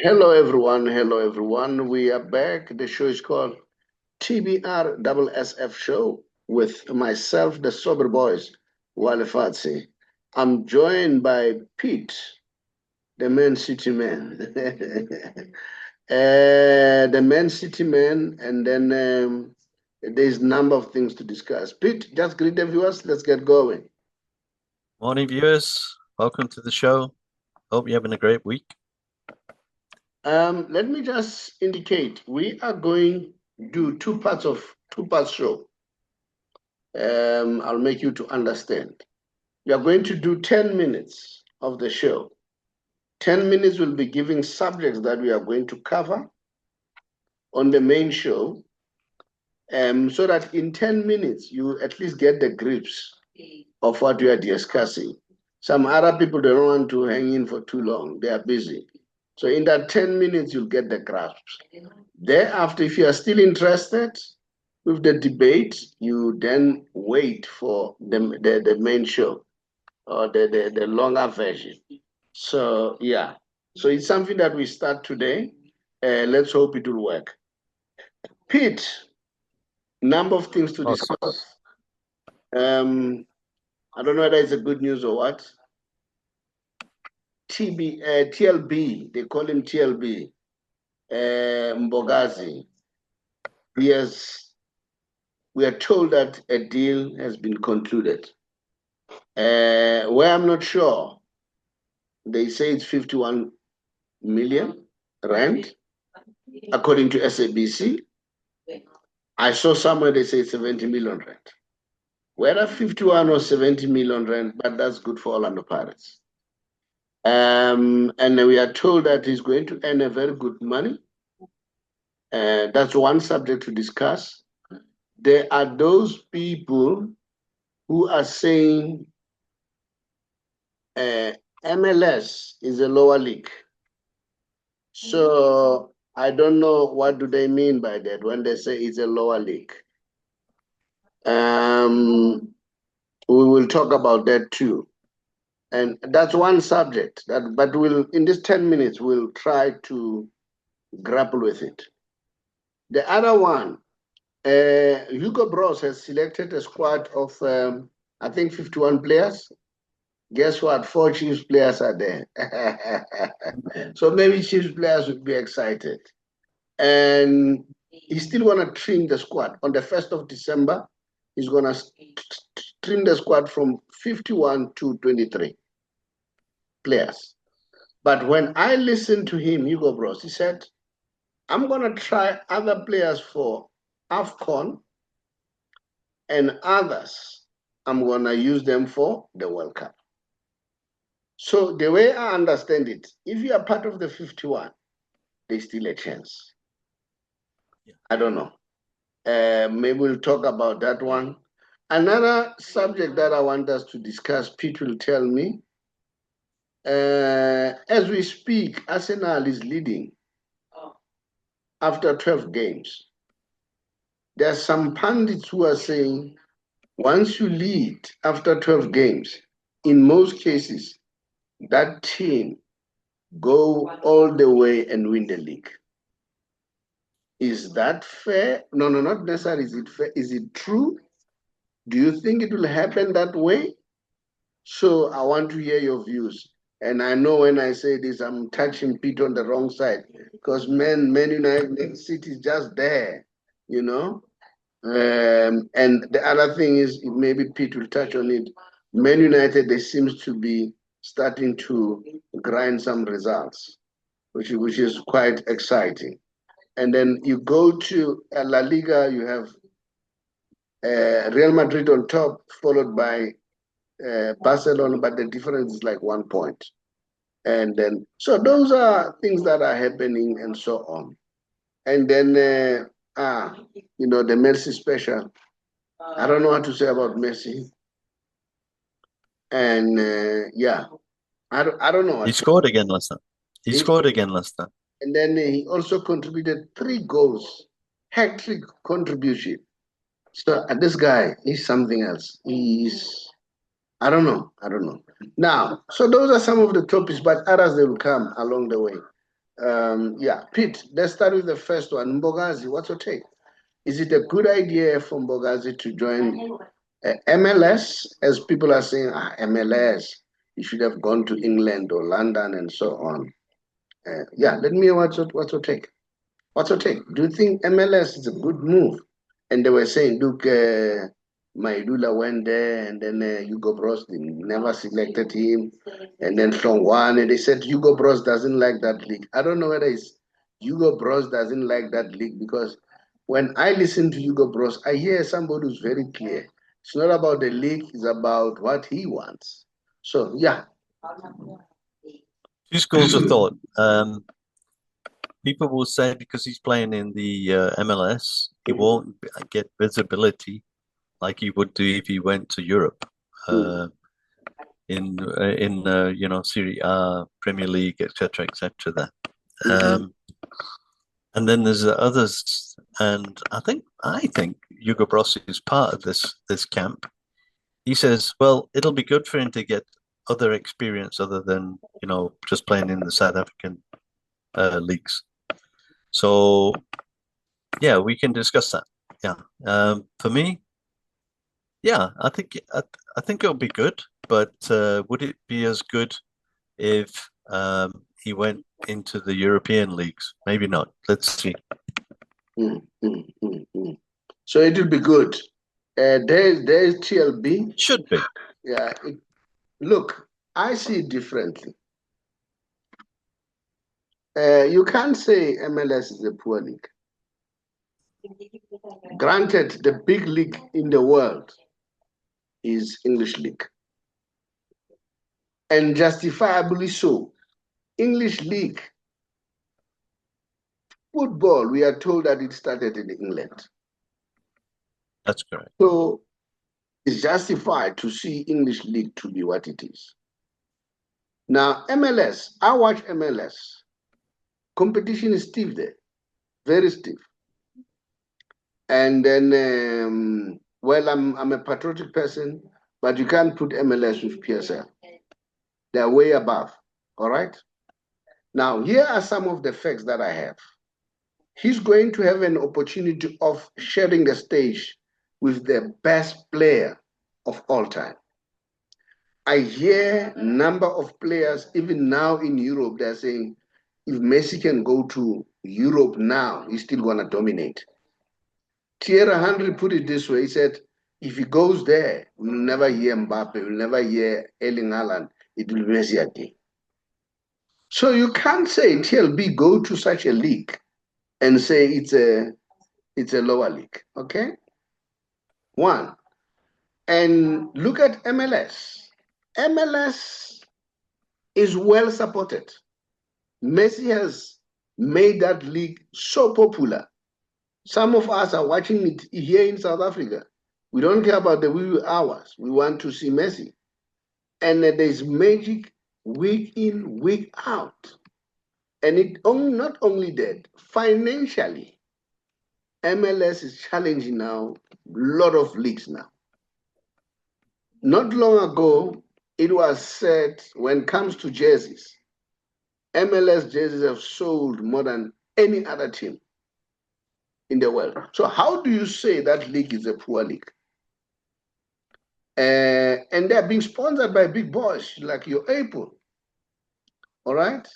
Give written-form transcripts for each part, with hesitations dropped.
Hello, everyone. Hello, everyone. We are back. The show is called TBR SSF Show with myself, the Saubrey Boyz Walefatshe. I'm joined by Pete, the Man City Man. The Man City Man, and then there's a number of things to discuss. Pete, just greet the viewers. Let's get going. Morning, viewers. Welcome to the show. Hope you're having a great week. Let me just indicate we are going to do two parts show. I'll make you to understand. We are going to do 10 minutes of the show. 10 minutes will be giving subjects that we are going to cover on the main show, so that in 10 minutes you at least get the grips of what we are discussing. Some other people, they don't want to hang in for too long. They are busy. So in that 10 minutes, you'll get the grasp. Thereafter, if you are still interested with the debate, you then wait for the main show or the longer version. So, yeah. So it's something that we start today. Let's hope it will work. Pete, number of things to discuss. I don't know whether it's a good news or what. TLB, they call him TLB Mbokazi. Yes, we are told that a deal has been concluded. Where I'm not sure, they say it's 51 million rand, according to SABC. I saw somewhere they say 70 million rand. Whether 51 or 70 million rand, but that's good for Orlando Pirates. And we are told that he's going to earn a very good money. That's one subject to discuss. There are those people who are saying MLS is a lower league. So I don't know what do they mean by that when they say it's a lower league. We will talk about that too. And that's one subject, but in this 10 minutes, we'll try to grapple with it. The other one, Hugo Bros has selected a squad of, I think, 51 players. Guess what? 4 Chiefs players are there. So maybe Chiefs players would be excited. And he still want to trim the squad. On the 1st of December, he's going to trim the squad from 51 to 23 players. But when I listened to him, Hugo Bros, he said, I'm going to try other players for AFCON, and others, I'm going to use them for the World Cup. So the way I understand it, if you are part of the 51, there's still a chance. Yeah. I don't know. Maybe we'll talk about that one. Another subject that I want us to discuss, Pete will tell me. As we speak, Arsenal is leading after 12 games. There are some pundits who are saying, once you lead after 12 games, in most cases, that team go all the way and win the league. Is that fair? No, not necessarily. Is it fair? Is it true? Do you think it will happen that way? So I want to hear your views. And I know when I say this, I'm touching Pete on the wrong side, because Man United City is just there, you know. And the other thing is, maybe Pete will touch on it. Man United, they seems to be starting to grind some results, which is quite exciting. And then you go to La Liga, you have Real Madrid on top, followed by Barcelona, but the difference is like 1 point. And then, so those are things that are happening and so on. And then, the Messi special. I don't know what to say about Messi. And yeah, I don't know. He scored again last time. He scored again last time. And then he also contributed 3 goals, hat-trick contribution. So this guy is something else. I don't know. Now, so those are some of the topics, but others, they will come along the way. Yeah, Pete, let's start with the first one. Mbokazi, what's your take? Is it a good idea for Mbokazi to join MLS, as people are saying, MLS, you should have gone to England or London and so on? Yeah, let me hear what's your take. What's your take? Do you think MLS is a good move? And they were saying, look, Maidula went there, and then Hugo Bros never selected him, and then Hlongwane, and they said Hugo Bros doesn't like that league. I don't know whether it's Hugo Bros doesn't like that league, because when I listen to Hugo Bros, I hear somebody who's very clear. It's not about the league, it's about what he wants. So, yeah. Two schools of thought. People will say because he's playing in the MLS, he won't get visibility like he would do if he went to Europe. In you know, Serie A, Premier League, etc., etc. There, and then there's others, and I think Hugo Bros is part of this camp. He says, well, it'll be good for him to get other experience other than, you know, just playing in the South African leagues. So yeah, we can discuss that. Yeah, for me, yeah, I think it'll be good, but would it be as good if he went into the European leagues? Maybe not. Let's see. So it will be good. There's TLB. Should be. Yeah. Look, I see it differently. You can't say MLS is a poor league. Granted, the big league in the world is English league. And justifiably so. English league football, we are told that it started in England. That's correct. So it's justified to see English league to be what it is. Now, MLS, I watch MLS. Competition is stiff there, very stiff. And then, well, I'm a patriotic person, but you can't put MLS with PSL. They're way above, all right? Now, here are some of the facts that I have. He's going to have an opportunity of sharing the stage with the best player of all time. I hear a number of players, even now in Europe, they're saying, if Messi can go to Europe now, he's still going to dominate. Thierry Henry put it this way. He said, if he goes there, we'll never hear Mbappe, we'll never hear Erling Haaland. It will be Messi again. So you can't say TLB go to such a league and say it's a lower league, okay? One. And look at MLS. MLS is well supported. Messi has made that league so popular. Some of us are watching it here in South Africa. We don't care about the wee hours. We want to see Messi. And there's magic week in, week out. And it not only that, financially, MLS is challenging now a lot of leagues now. Not long ago, it was said when it comes to jerseys, MLS jerseys have sold more than any other team in the world. So how do you say that league is a poor league? And they're being sponsored by big boys like your Apple. All right?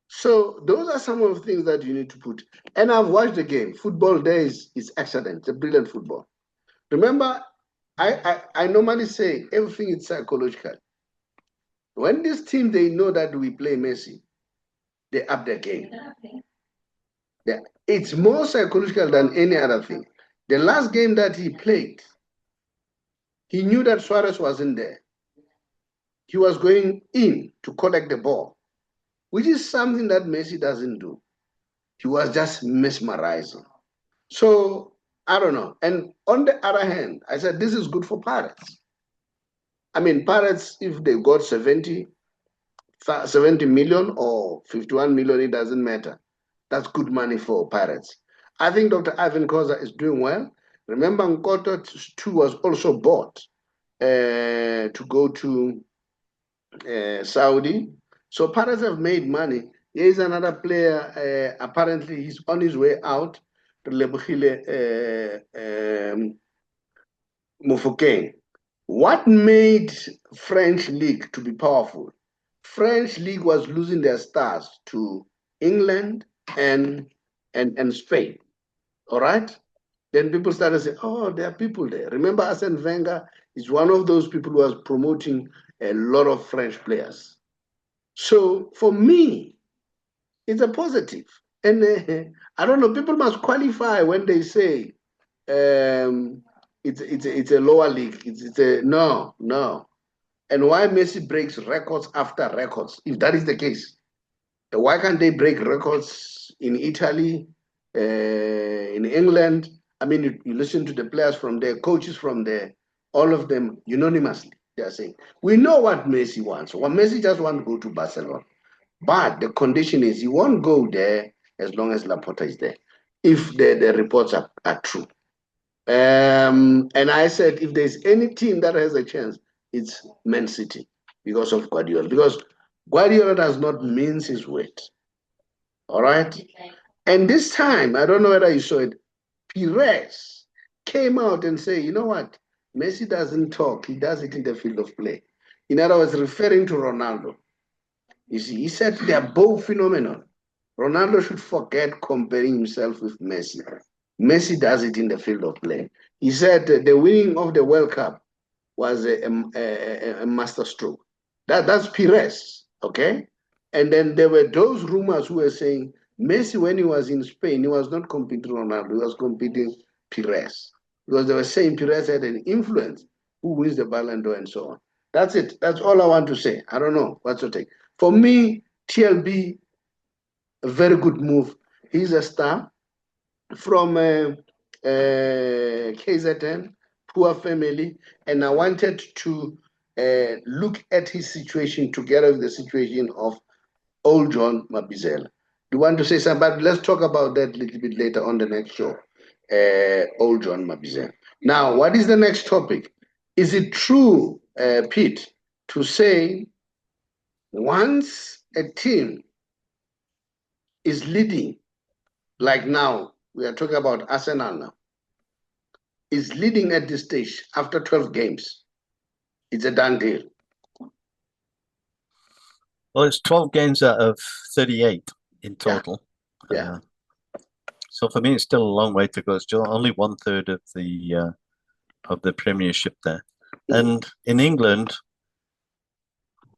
So those are some of the things that you need to put. And I've watched the game. Football there is excellent. It's a brilliant football. Remember, I normally say everything is psychological. When this team, they know that we play Messi, they up their game. Yeah. It's more psychological than any other thing. The last game that he played, he knew that Suarez wasn't there. He was going in to collect the ball, which is something that Messi doesn't do. He was just mesmerizing. So, I don't know. And on the other hand, I said, this is good for Pirates. I mean, Pirates, if they got 70 million or 51 million, it doesn't matter. That's good money for Pirates. I think Dr. Ivan Koza is doing well. Remember, Nkoto too was also bought to go to Saudi. So Pirates have made money. Here is another player. Apparently, he's on his way out. Mofokeng. What made French league to be powerful? French league was losing their stars to England and Spain. All right? Then people started saying, oh, there are people there. Remember, Arsene Wenger is one of those people who was promoting a lot of French players. So for me, it's a positive. And I don't know, people must qualify when they say it's a lower league. It's a no. And why Messi breaks records after records, if that is the case? Why can't they break records in Italy, in England? I mean, you listen to the players from there, coaches from there, all of them unanimously, they are saying, we know what Messi wants. Well, Messi just wants to go to Barcelona. But the condition is he won't go there as long as Laporta is there, if the reports are true. And I said, if there's any team that has a chance, it's Man City because of Guardiola. Because Guardiola does not mince his weight. All right? Okay. And this time, I don't know whether you saw it, Pires came out and said, you know what? Messi doesn't talk. He does it in the field of play. In other words, referring to Ronaldo. You see, he said they are both phenomenal. Ronaldo should forget comparing himself with Messi. Messi does it in the field of play. He said the winning of the World Cup was a masterstroke. That's Pires, okay? And then there were those rumors who were saying Messi, when he was in Spain, he was not competing Ronaldo, he was competing Pires. Because they were saying Pires had an influence, who wins the Ballon d'Or and so on. That's it. That's all I want to say. I don't know what's your take. For me, TLB, a very good move. He's a star from KZN, poor family, and I wanted to look at his situation together with the situation of OJ Mabizela. You want to say something? But let's talk about that a little bit later on the next show. OJ Mabizela. Now, what is the next topic? Is it true, Pete, to say once a team is leading, like now, we are talking about Arsenal now, is leading at this stage after 12 games, it's a done deal? Well, it's 12 games out of 38 in total. Yeah. So for me, it's still a long way to go. It's still only 1/3 of the Premiership there. And in England,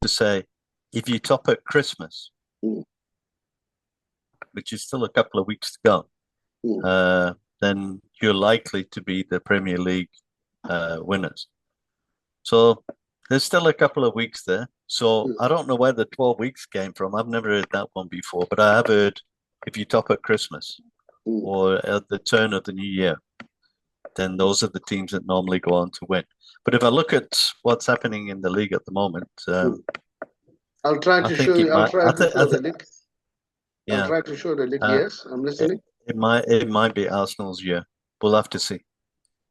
to say, if you top at Christmas, which is still a couple of weeks to go, then you're likely to be the Premier League winners. So there's still a couple of weeks there. So I don't know where the 12 weeks came from. I've never heard that one before, but I have heard if you top at Christmas or at the turn of the new year, then those are the teams that normally go on to win. But if I look at what's happening in the league at the moment, I'll try to show you. I'll try to show the league. Yeah. I'll try to show the league. Yes, I'm listening. It might be Arsenal's year. We'll have to see.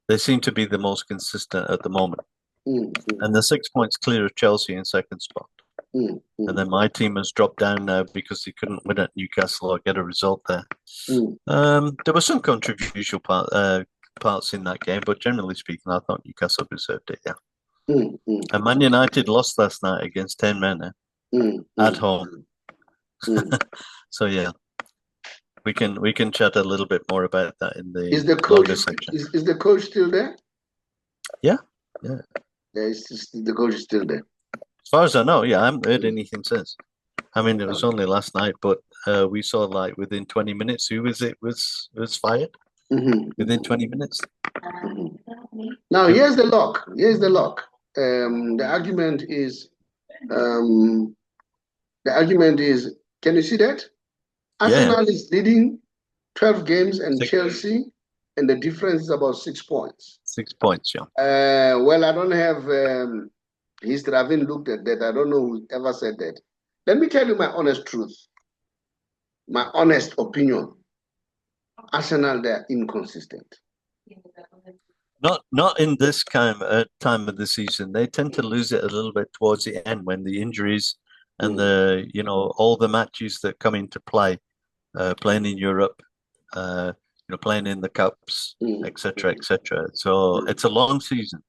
They seem to be the most consistent at the moment. And they're 6 points clear of Chelsea in second spot. And then my team has dropped down now because they couldn't win at Newcastle or get a result there. There were some controversial parts in that game, but generally speaking, I thought Newcastle deserved it, And Man United lost last night against 10 men at home. So yeah, we can chat a little bit more about that in the longer section. Is the coach still there? Yeah. The coach is still there. As far as I know, I haven't heard anything since. I mean, it was only last night, but we saw like within 20 minutes, who was it was fired within 20 minutes. Now here's the lock. The argument is. Can you see that? Arsenal is leading 12 games and Chelsea, and the difference is about 6 points. 6 points, yeah. Well, I don't have history. I haven't looked at that. I don't know who ever said that. Let me tell you my honest truth, my honest opinion. Arsenal, they're inconsistent. Not in this time of the season. They tend to lose it a little bit towards the end when the injuries and the all the matches that come into play, playing in Europe, playing in the cups, etc., etc. So it's a long season,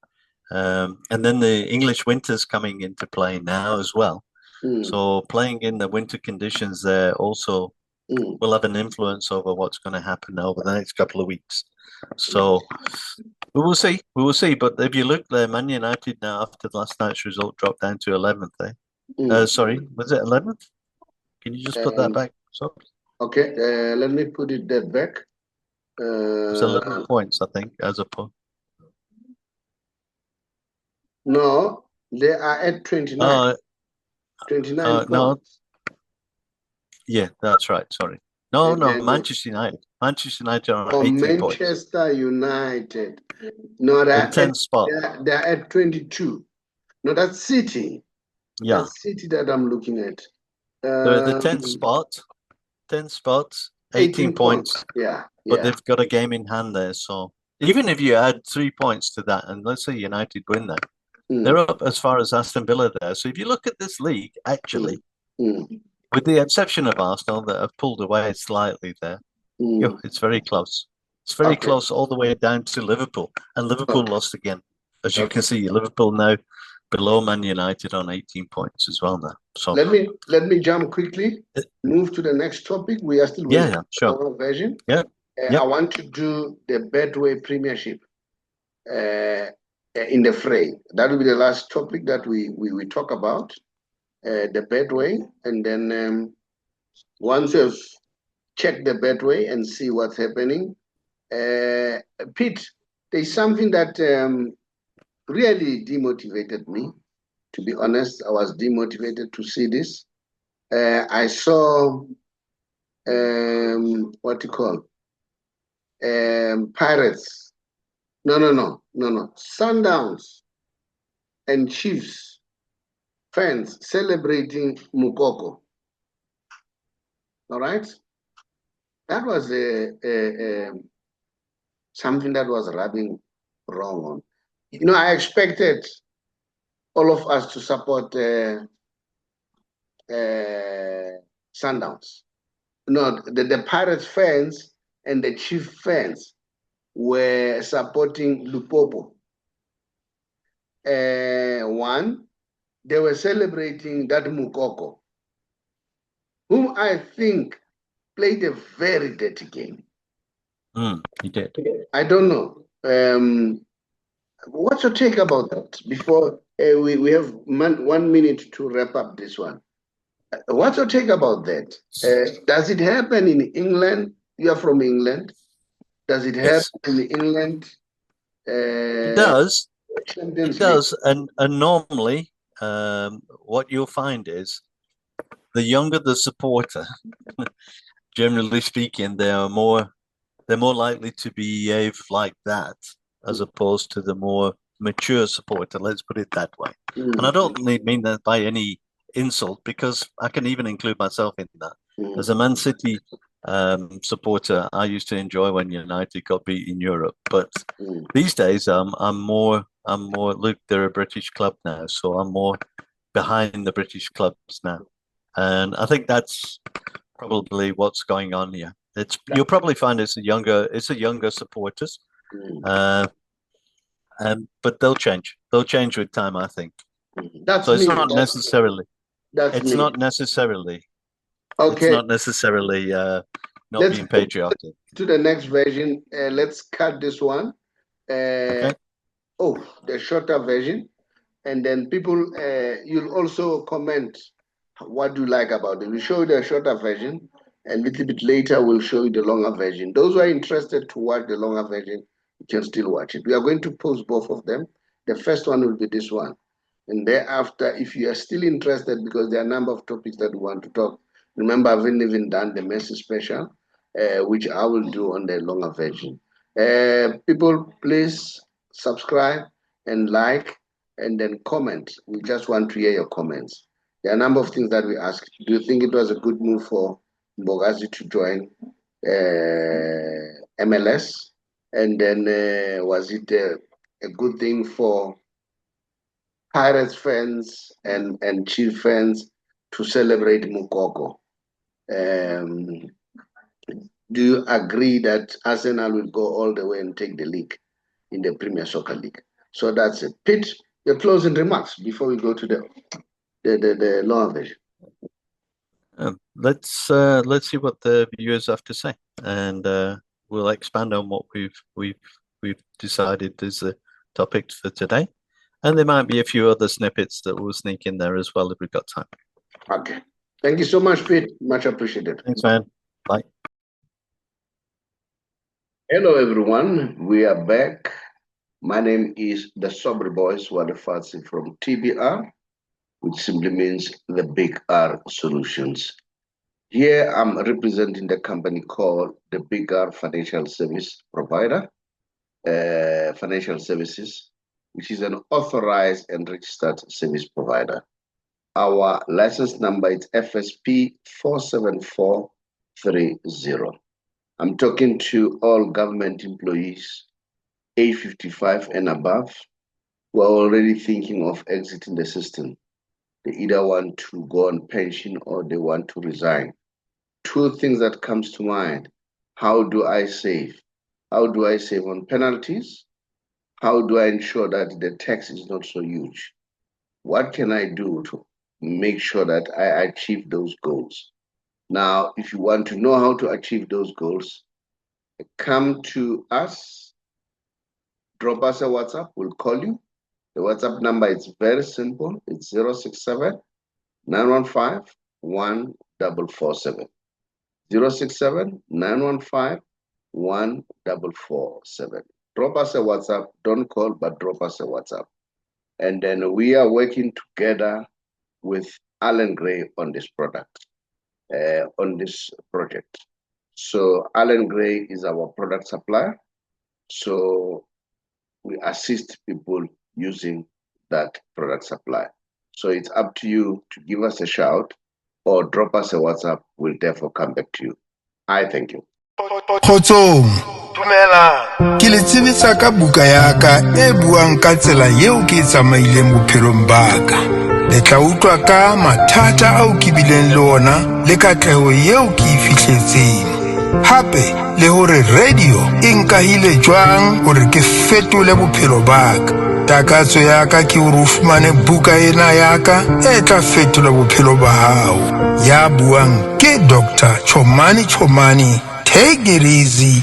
and then the English winter's coming into play now as well. So playing in the winter conditions there also will have an influence over what's going to happen over the next couple of weeks. So we will see. We will see. But if you look there, Man United now after last night's result dropped down to 11th. Sorry, was it 11th? Can you just put that back? So okay, let me put it that back. it's 11 points, I think, as a point. No, they are at 29. 29 no. points. Yeah, that's right. Sorry. No, Manchester United. Manchester United are 18 points. Manchester United. No, in 10th spot. They're at 22. No, that's City. Yeah. That's City that I'm looking at. They're at the 10th spot. 10 spots, 18 points. Yeah. But they've got a game in hand there. So even if you add 3 points to that, and let's say United win that, they're up as far as Aston Villa there. So if you look at this league, actually, with the exception of Arsenal that have pulled away slightly there, it's very close. It's very close all the way down to Liverpool. And Liverpool lost again. As you can see, Liverpool now below Man United on 18 points as well now. So let me jump quickly, move to the next topic. We are still waiting for our version. I want to do the Betway Premiership in the fray. That will be the last topic that we talk about, the Betway, and then once you've checked the Betway and see what's happening, Pete, there's something that really demotivated me. To be honest, I was demotivated to see this. I saw what you call Pirates. No. Sundowns and Chiefs fans celebrating Mukoko. All right, that was something that was rubbing wrong on. I expected all of us to support Sundowns. No, the Pirates fans and the Chief fans were supporting Lupopo. One, they were celebrating that Mukoko, whom I think played a very dirty game. He did. I don't know. What's your take about that? Before we have 1 minute to wrap up this one. What's your take about that? Does it happen in England? You are from England. Does it happen in England? It does. It does. And normally, what you'll find is the younger the supporter, generally speaking, they're more likely to behave like that as opposed to the more mature supporter. Let's put it that way. And I don't mean that by any insult, because I can even include myself in that. As a Man City supporter, I used to enjoy when United got beat in Europe, but these days I'm more. Look, they're a British club now, so I'm more behind the British clubs now, and I think that's probably what's going on here. You'll probably find it's a younger supporters, but they'll change. They'll change with time, I think. So it's not necessarily. Okay. It's not necessarily not being patriotic. To the next version. Let's cut this one. Okay. Oh, the shorter version, and then people, you'll also comment what do you like about it. We'll show you the shorter version, and a little bit later we'll show you the longer version. Those who are interested to watch the longer version, you can still watch it. We are going to post both of them. The first one will be this one, and thereafter, if you are still interested, because there are a number of topics that we want to talk. Remember, I haven't even done the Messi special, which I will do on the longer version. People, please subscribe and like, and then comment. We just want to hear your comments. There are a number of things that we ask. Do you think it was a good move for Mbokazi to join MLS? And then was it a good thing for Pirates fans and Chief fans? to celebrate Mukoko. Do you agree that Arsenal will go all the way and take the league in the Premier Soccer League? So that's it. Pete, your closing remarks before we go to the lower version. Let's see what the viewers have to say, and we'll expand on what we've decided is the topic for today. And there might be a few other snippets that we'll sneak in there as well if we've got time. Okay. Thank you so much, Pete. Much appreciated. Thanks, man. Bye. Hello, everyone. We are back. My name is the Saubrey Boyz Walefatshe from TBR, which simply means the Big R Solutions. Here I'm representing the company called the Big R Financial Service Provider, Financial Services, which is an authorized and registered service provider. Our license number is FSP 47430. I'm talking to all government employees, age 55 and above, who are already thinking of exiting the system. They either want to go on pension or they want to resign. Two things that comes to mind. How do I save? How do I save on penalties? How do I ensure that the tax is not so huge? What can I do to make sure that I achieve those goals? Now, if you want to know how to achieve those goals, come to us, drop us a WhatsApp, we'll call you. The WhatsApp number is very simple. It's 067 915 1447. 067 915 1447. Drop us a WhatsApp. Don't call, but drop us a WhatsApp. And then we are working together with Allen Gray on this product, on this project. So Allen Gray is our product supplier. So we assist people using that product supply. So it's up to you to give us a shout or drop us a WhatsApp. We'll therefore come back to you. I thank you. Kgotsong, dumela. Ke le tsebisa ka buka ya ka e buang ka tsela yeo ke tsamaileng bophelong ba ka. Le tla utlwa ka mathata ao ke bileng le ona le katleho yeo ke e fihletseng. Hape le hore radio e nkahile jwang hore ke fetole bophelo ba ka. Takatso ya ka ke hore o fumane buka ena ya ka e tla fetola bophelo ba hao. Ya buang ke Dr. Chomani. Take it easy.